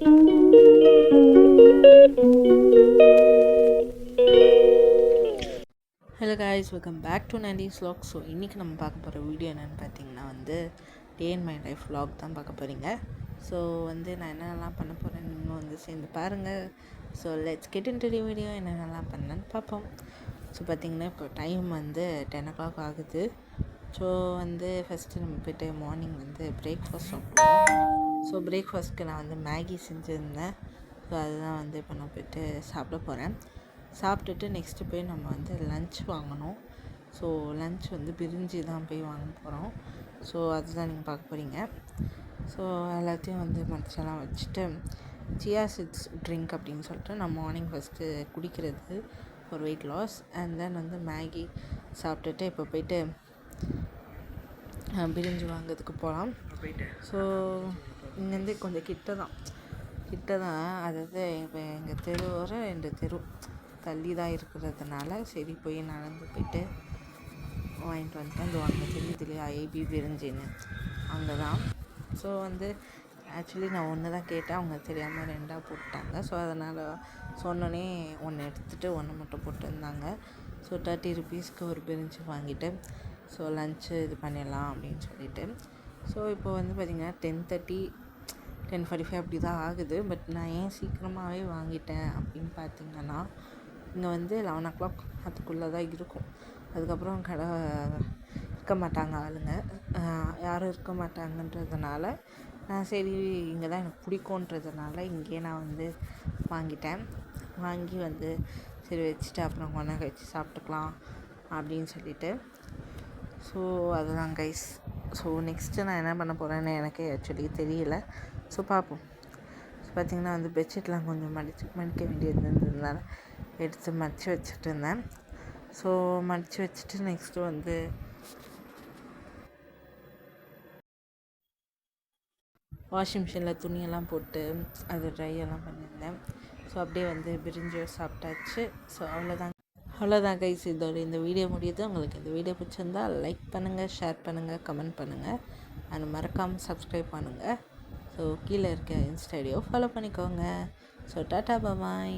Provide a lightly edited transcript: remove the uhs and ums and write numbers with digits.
Hello guys, welcome back to 90s vlog. So இன்றைக்கி நம்ம பார்க்க போகிற வீடியோ என்னென்னு பார்த்தீங்கன்னா day in my life vlog தான் பார்க்க போகிறீங்க. ஸோ நான் என்னென்னலாம் பண்ண போகிறேன்னு சேர்ந்து பாருங்கள். So let's get into the video. என்னென்னலாம் பண்ணேன்னு பார்ப்போம். ஸோ பார்த்திங்கன்னா இப்போ டைம் 10 o'clock ஆகுது. ஸோ ஃபஸ்ட்டு நம்ம போய்ட்டு மார்னிங் பிரேக்ஃபாஸ்ட் சாப்பிடுவோம். ஸோ பிரேக்ஃபாஸ்ட்க்கு நான் மேகி செஞ்சுருந்தேன். ஸோ அதுதான் இப்போ நான் போய்ட்டு சாப்பிட போகிறேன். சாப்பிட்டுட்டு நெக்ஸ்ட்டு போய் நம்ம லன்ச் வாங்கணும். ஸோ லன்ச் பிரிஞ்சி தான் போய் வாங்க போகிறோம். ஸோ அதுதான் நீங்கள் பார்க்க போகிறீங்க. ஸோ எல்லாத்தையும் மடிச்செல்லாம் வச்சுட்டு சியா சீட்ஸ் ட்ரிங்க் அப்படின்னு சொல்லிட்டு நான் மார்னிங் ஃபஸ்ட்டு குடிக்கிறது ஒரு weight loss. And then Maggi சாப்பிட்டுட்டு இப்போ போய்ட்டு பிரிஞ்சி வாங்கிறதுக்கு போகலாம். ஸோ இங்கேருந்து கொஞ்சம் கிட்ட தான், அதாவது இப்போ எங்கள் தெரு வர 2 தெரு தள்ளி தான் இருக்கிறதுனால சரி போய் நடந்து போய்ட்டு வாங்கிட்டு வந்துட்டேன். அந்த வாங்க தெரியுதுலையா ஐபி பிரிஞ்சின்னு, அங்கே தான். ஸோ ஆக்சுவலி நான் ஒன்று தான் கேட்டேன், அவங்க தெரியாமல் 2ஆக போட்டாங்க. ஸோ அதனால் சொன்னோன்னே ஒன்று எடுத்துகிட்டு ஒன்று மட்டும் போட்டுருந்தாங்க. ஸோ 30 rupeesக்கு ஒரு பிரிஞ்சு வாங்கிட்டு ஸோ லன்ச்சு இது பண்ணிடலாம் அப்படின்னு சொல்லிட்டு. ஸோ இப்போ பார்த்திங்கன்னா 10:30 10:45 அப்படி தான் ஆகுது. பட் நான் ஏன் சீக்கிரமாகவே வாங்கிட்டேன் அப்படின்னு பார்த்திங்கன்னா, இங்கே 11 o'clock அதுக்குள்ளே தான் இருக்கும். அதுக்கப்புறம் கடை இருக்க மாட்டாங்க, ஆளுங்க யாரும் இருக்க மாட்டாங்கன்றதுனால நான் சரி இங்கே தான் எனக்கு பிடிக்குன்றதுனால இங்கேயே நான் வாங்கிட்டேன். வாங்கி சரி வச்சுட்டு அப்புறம் கொண்டா கழிச்சு சாப்பிட்டுக்கலாம் அப்படின்னு சொல்லிட்டு. ஸோ அதுதான் கைஸ். ஸோ நெக்ஸ்ட்டு நான் என்ன பண்ண போகிறேன்னு எனக்கு ஆக்சுவலி தெரியல. ஸோ பார்ப்போம். ஸோ பார்த்திங்கன்னா பெட்ஷீட்லாம் கொஞ்சம் மடிக்க வேண்டியது இருந்ததுனால எடுத்து மடித்து வச்சுட்டு இருந்தேன். ஸோ மடித்து வச்சுட்டு நெக்ஸ்ட்டு வாஷிங் மிஷினில் துணியெல்லாம் போட்டு அது ட்ரையெல்லாம் பண்ணியிருந்தேன். ஸோ அப்படியே பிரிஞ்சு சாப்பிட்டாச்சு. ஸோ அவ்வளோதான் கைஸ். இந்த வீடியோ முடியுது. உங்களுக்கு இந்த வீடியோ பிடிச்சிருந்தா லைக் பண்ணுங்கள், ஷேர் பண்ணுங்கள், கமெண்ட் பண்ணுங்கள், அண்ட் மறக்காமல் சப்ஸ்கிரைப் பண்ணுங்கள். ஸோ கீழே இருக்க இன்ஸ்டா ஐடியோ ஃபாலோ பண்ணிக்கோங்க. ஸோ டாட்டா பாய்.